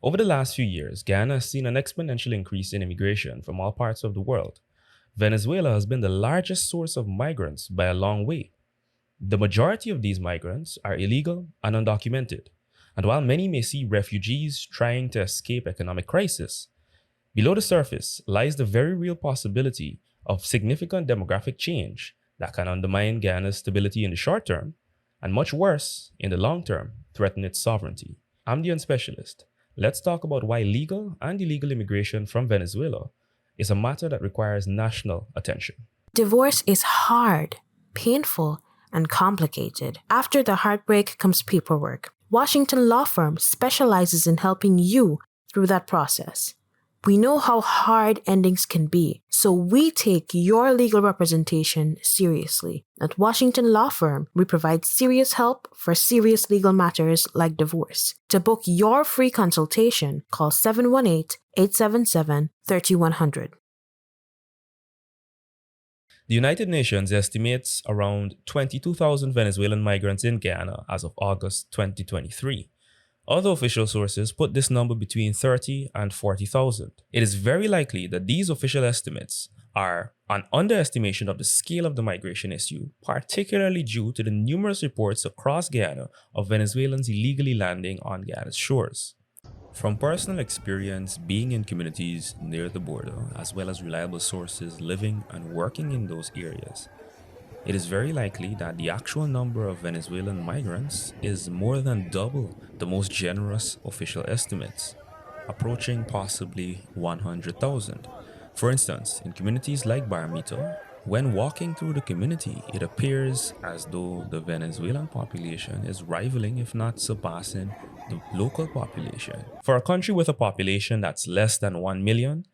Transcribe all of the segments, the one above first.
Over the last few years, Guyana has seen an exponential increase in immigration from all parts of the world. Venezuela has been the largest source of migrants by a long way. The majority of these migrants are illegal and undocumented, and while many may see refugees trying to escape economic crisis, below the surface lies the very real possibility of significant demographic change that can undermine Guyana's stability in the short term, and much worse, in the long term, threaten its sovereignty. I'm the Unspecialist. Let's talk about why legal and illegal immigration from Venezuela is a matter that requires national attention. Divorce is hard, painful, and complicated. After the heartbreak comes paperwork. Washington Law Firm specializes in helping you through that process. We know how hard endings can be, so we take your legal representation seriously. At Washington Law Firm, we provide serious help for serious legal matters like divorce. To book your free consultation, call 718-877-3100. The United Nations estimates around 22,000 Venezuelan migrants in Guyana as of August 2023. Other official sources put this number between 30 and 40,000. It is very likely that these official estimates are an underestimation of the scale of the migration issue, particularly due to the numerous reports across Guyana of Venezuelans illegally landing on Guyana's shores. From personal experience being in communities near the border, as well as reliable sources living and working in those areas, it is very likely that the actual number of Venezuelan migrants is more than double the most generous official estimates, approaching possibly 100,000. For instance, in communities like Barmito, when walking through the community, it appears as though the Venezuelan population is rivaling, if not surpassing, the local population. For a country with a population that's less than 1 million,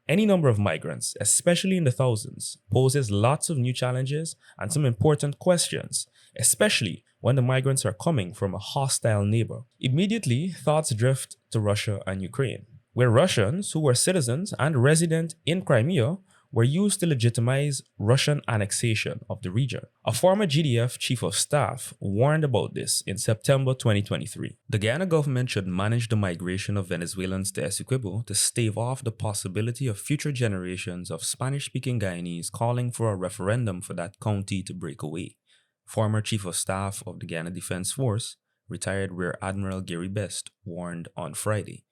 any number of migrants, especially in the thousands, poses lots of new challenges and some important questions, especially when the migrants are coming from a hostile neighbor. Immediately, thoughts drift to Russia and Ukraine, where Russians who were citizens and resident in Crimea were used to legitimize Russian annexation of the region. A former GDF chief of staff warned about this in September 2023. The Guyana government should manage the migration of Venezuelans to Essequibo to stave off the possibility of future generations of Spanish-speaking Guyanese calling for a referendum for that county to break away. Former chief of staff of the Guyana Defence Force, retired Rear Admiral Gary warned on Friday.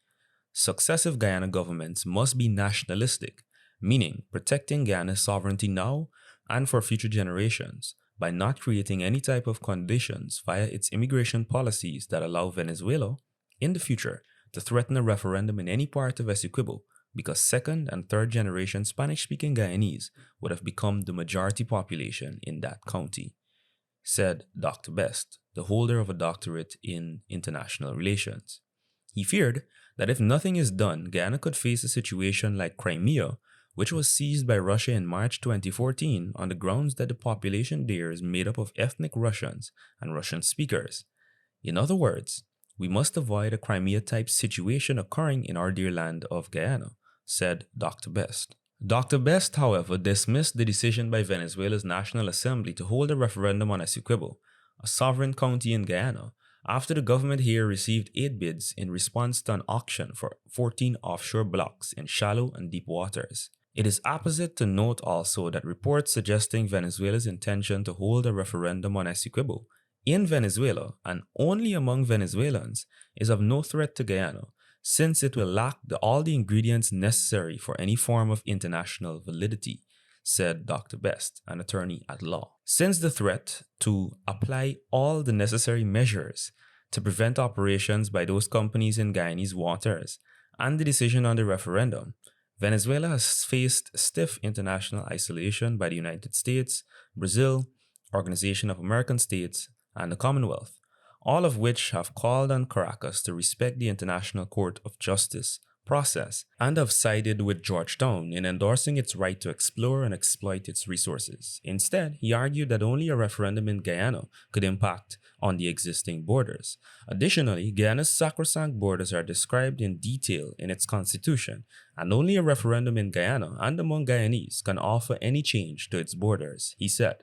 Successive Guyana governments must be nationalistic, meaning protecting Guyana's sovereignty now and for future generations by not creating any type of conditions via its immigration policies that allow Venezuela, in the future, to threaten a referendum in any part of Essequibo because second and third generation Spanish-speaking Guyanese would have become the majority population in that county, said Dr. Best, the holder of a doctorate in international relations. He feared that if nothing is done, Guyana could face a situation like Crimea, which was seized by Russia in March 2014 on the grounds that the population there is made up of ethnic Russians and Russian speakers. In other words, we must avoid a Crimea-type situation occurring in our dear land of Guyana, said Dr. Best. Dr. Best, however, dismissed the decision by Venezuela's National Assembly to hold a referendum on Essequibo, a sovereign county in Guyana, after the government here received 8 bids in response to an auction for 14 offshore blocks in shallow and deep waters. It is apposite to note also that reports suggesting Venezuela's intention to hold a referendum on Essequibo in Venezuela and only among Venezuelans is of no threat to Guyana, since it will lack all the ingredients necessary for any form of international validity, said Dr. Best, an attorney at law. Since the threat to apply all the necessary measures to prevent operations by those companies in Guyanese waters and the decision on the referendum, Venezuela has faced stiff international isolation by the United States, Brazil, Organization of American States, and the Commonwealth, all of which have called on Caracas to respect the International Court of Justice process and have sided with Georgetown in endorsing its right to explore and exploit its resources. Instead, he argued that only a referendum in Guyana could impact on the existing borders. Additionally, Guyana's sacrosanct borders are described in detail in its constitution, and only a referendum in Guyana and among Guyanese can offer any change to its borders, he said.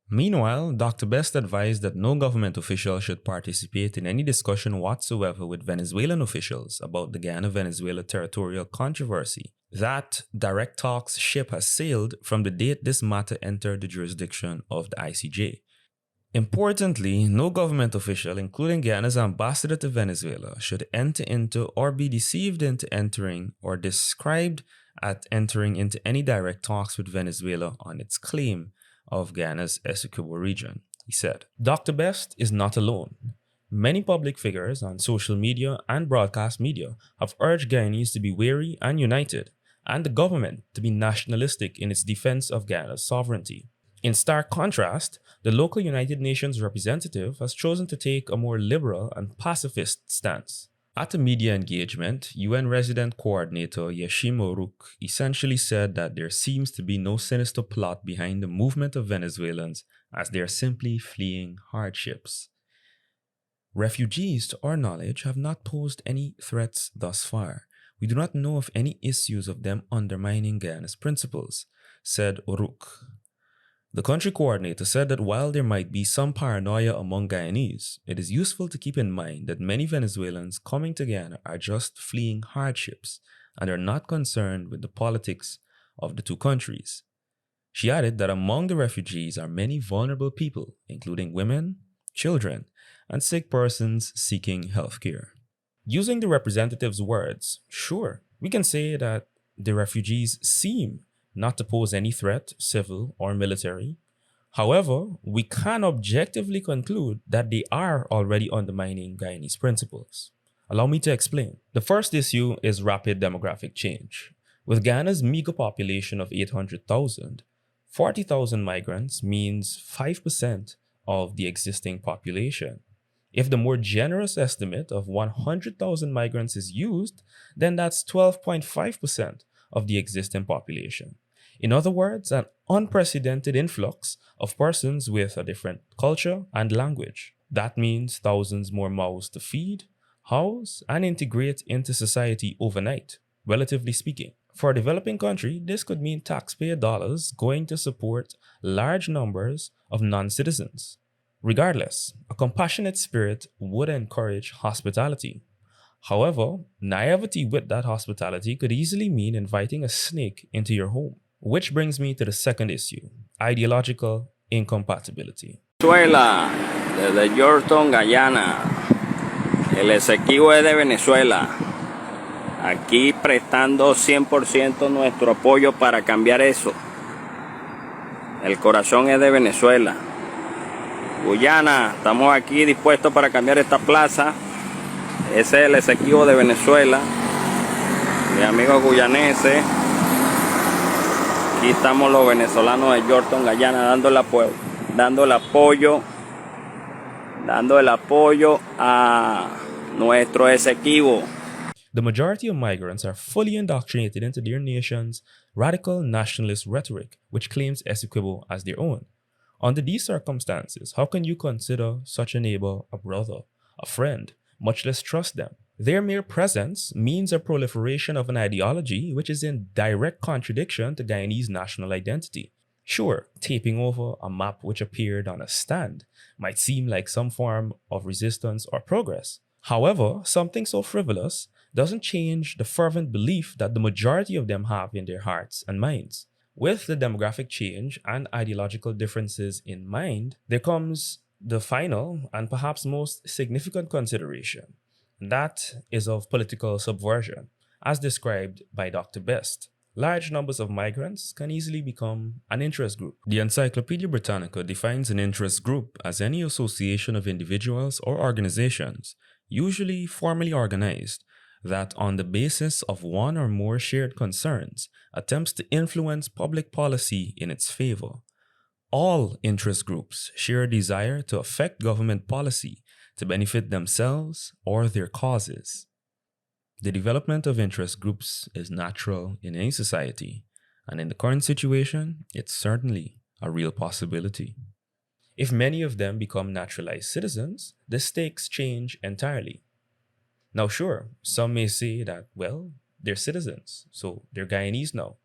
Meanwhile, Dr. Best advised that no government official should participate in any discussion whatsoever with Venezuelan officials about the Guyana-Venezuela territorial controversy. That direct talks ship has sailed from the date this matter entered the jurisdiction of the ICJ. Importantly, no government official, including Guyana's ambassador to Venezuela, should enter into or be deceived into entering or described at entering into any direct talks with Venezuela on its claim of Guyana's Essequibo region, he said. Dr. Best is not alone. Many public figures on social media and broadcast media have urged Guyanese to be wary and united, and the government to be nationalistic in its defense of Guyana's sovereignty. In stark contrast, the local United Nations representative has chosen to take a more liberal and pacifist stance. At a media engagement, UN Resident Coordinator Yesim Oruc essentially said that there seems to be no sinister plot behind the movement of Venezuelans, as they are simply fleeing hardships. Refugees, to our knowledge, have not posed any threats thus far. We do not know of any issues of them undermining Guyana's principles, said Oruc. The country coordinator said that while there might be some paranoia among Guyanese, it is useful to keep in mind that many Venezuelans coming to Guyana are just fleeing hardships and are not concerned with the politics of the two countries. She added that among the refugees are many vulnerable people, including women, children, and sick persons seeking health care. Using the representative's words, sure, we can say that the refugees seem not to pose any threat, civil or military. However, we can objectively conclude that they are already undermining Guyanese principles. Allow me to explain. The first issue is rapid demographic change. With Guyana's meager population of 800,000, 40,000 migrants means 5% of the existing population. If the more generous estimate of 100,000 migrants is used, then that's 12.5% of the existing population. In other words, an unprecedented influx of persons with a different culture and language. That means thousands more mouths to feed, house, and integrate into society overnight, relatively speaking. For a developing country, this could mean taxpayer dollars going to support large numbers of non-citizens. Regardless, a compassionate spirit would encourage hospitality. However, naivety with that hospitality could easily mean inviting a snake into your home. Which brings me to the second issue, ideological incompatibility. Venezuela, desde Yorktown, Guyana. El Essequibo es de Venezuela. Aquí prestando 100% nuestro apoyo para cambiar eso. El corazón es de Venezuela. Guyana, estamos aquí dispuestos para cambiar esta plaza. Ese es el Essequibo de Venezuela. Mis amigos guyaneses. Aquí estamos los venezolanos de Yorktown, Guyana, dando el apoyo a nuestro Essequibo. The majority of migrants are fully indoctrinated into their nation's radical nationalist rhetoric, which claims Essequibo as their own. Under these circumstances, how can you consider such a neighbor a brother, a friend, much less trust them? Their mere presence means a proliferation of an ideology which is in direct contradiction to Guyanese national identity. Sure, taping over a map which appeared on a stand might seem like some form of resistance or progress. However, something so frivolous doesn't change the fervent belief that the majority of them have in their hearts and minds. With the demographic change and ideological differences in mind, there comes the final and perhaps most significant consideration. That is of political subversion, as described by Dr. Best. Large numbers of migrants can easily become an interest group. The Encyclopedia Britannica defines an interest group as any association of individuals or organizations, usually formally organized, that on the basis of one or more shared concerns attempts to influence public policy in its favor. All interest groups share a desire to affect government policy to benefit themselves or their causes. The development of interest groups is natural in any society, and in the current situation, it's certainly a real possibility. If many of them become naturalized citizens, the stakes change entirely. Now, sure, some may say that, well, they're citizens, so they're Guyanese now.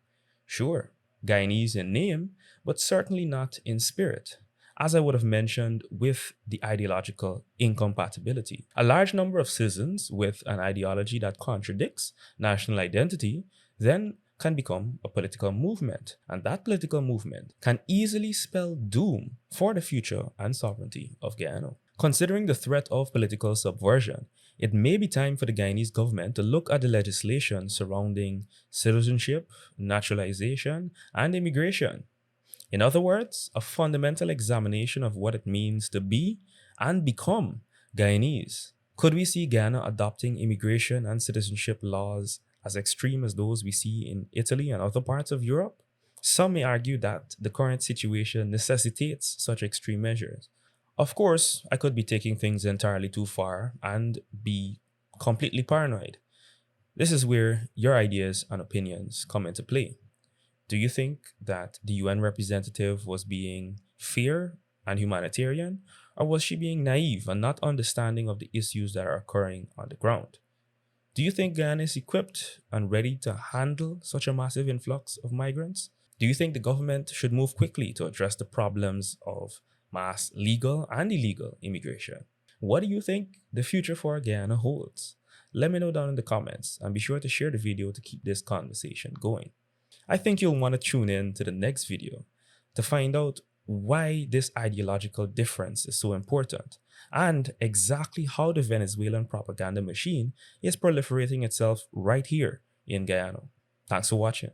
Sure, Guyanese in name, but certainly not in spirit. as I would have mentioned with the ideological incompatibility. A large number of citizens with an ideology that contradicts national identity then can become a political movement, and that political movement can easily spell doom for the future and sovereignty of Guyana. Considering the threat of political subversion, it may be time for the Guyanese government to look at the legislation surrounding citizenship, naturalization, and immigration. In other words, a fundamental examination of what it means to be and become Guyanese. Could we see Guyana adopting immigration and citizenship laws as extreme as those we see in Italy and other parts of Europe? Some may argue that the current situation necessitates such extreme measures. Of course, I could be taking things entirely too far and be completely paranoid. This is where your ideas and opinions come into play. Do you think that the UN representative was being fair and humanitarian, or was she being naive and not understanding of the issues that are occurring on the ground? Do you think Guyana is equipped and ready to handle such a massive influx of migrants? Do you think the government should move quickly to address the problems of mass legal and illegal immigration? What do you think the future for Guyana holds? Let me know down in the comments, and be sure to share the video to keep this conversation going. I think you'll want to tune in to the next video to find out why this ideological difference is so important and exactly how the Venezuelan propaganda machine is proliferating itself right here in Guyana. Thanks for watching.